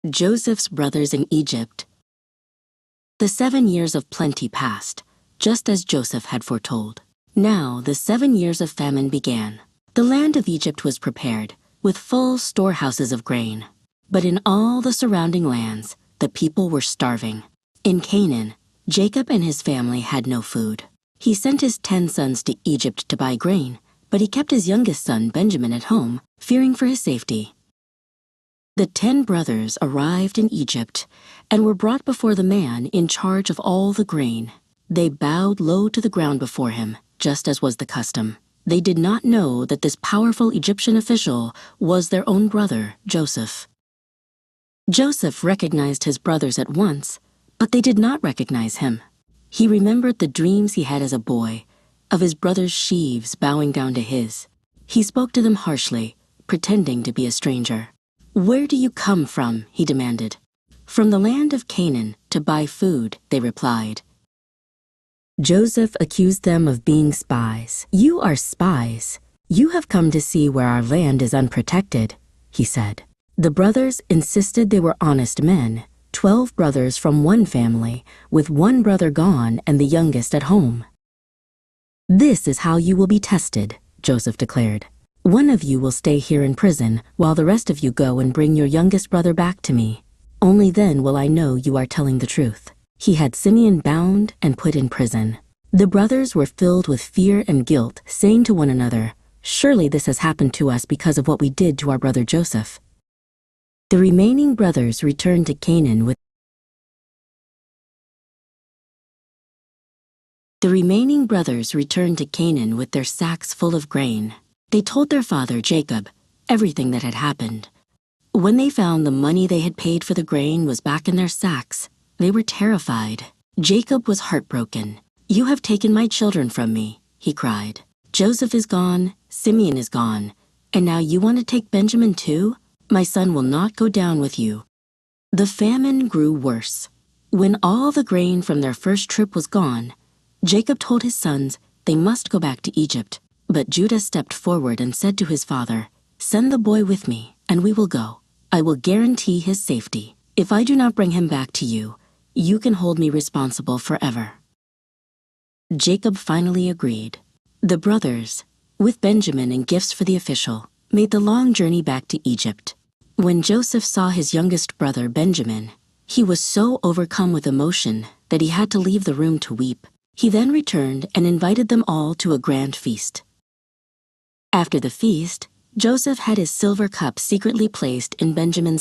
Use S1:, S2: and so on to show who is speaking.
S1: Joseph's brothers in Egypt. The 7 years of plenty passed, just as Joseph had foretold. Now the 7 years of famine began. The land of Egypt was prepared, with full storehouses of grain. But in all the surrounding lands, the people were starving. In Canaan, Jacob and his family had no food. He sent his 10 sons to Egypt to buy grain, but he kept his youngest son, Benjamin, at home, fearing for his safety. The 10 brothers arrived in Egypt and were brought before the man in charge of all the grain. They bowed low to the ground before him, just as was the custom. They did not know that this powerful Egyptian official was their own brother, Joseph. Joseph recognized his brothers at once, but they did not recognize him. He remembered the dreams he had as a boy, of his brothers' sheaves bowing down to his. He spoke to them harshly, pretending to be a stranger. "Where do you come from?" he demanded. "From the land of Canaan, to buy food," they replied. Joseph accused them of being spies. "You are spies. You have come to see where our land is unprotected," he said. The brothers insisted they were honest men, 12 brothers from one family, with one brother gone and the youngest at home. "This is how you will be tested," Joseph declared. "One of you will stay here in prison, while the rest of you go and bring your youngest brother back to me. Only then will I know you are telling the truth." He had Simeon bound and put in prison. The brothers were filled with fear and guilt, saying to one another, "Surely this has happened to us because of what we did to our brother Joseph." The remaining brothers returned to Canaan with their sacks full of grain. They told their father, Jacob, everything that had happened. When they found the money they had paid for the grain was back in their sacks, they were terrified. Jacob was heartbroken. "You have taken my children from me," he cried. "Joseph is gone, Simeon is gone, and now you want to take Benjamin too? My son will not go down with you." The famine grew worse. When all the grain from their first trip was gone, Jacob told his sons they must go back to Egypt. But Judah stepped forward and said to his father, "Send the boy with me, and we will go. I will guarantee his safety. If I do not bring him back to you, you can hold me responsible forever." Jacob finally agreed. The brothers, with Benjamin and gifts for the official, made the long journey back to Egypt. When Joseph saw his youngest brother, Benjamin, he was so overcome with emotion that he had to leave the room to weep. He then returned and invited them all to a grand feast. After the feast, Joseph had his silver cup secretly placed in Benjamin's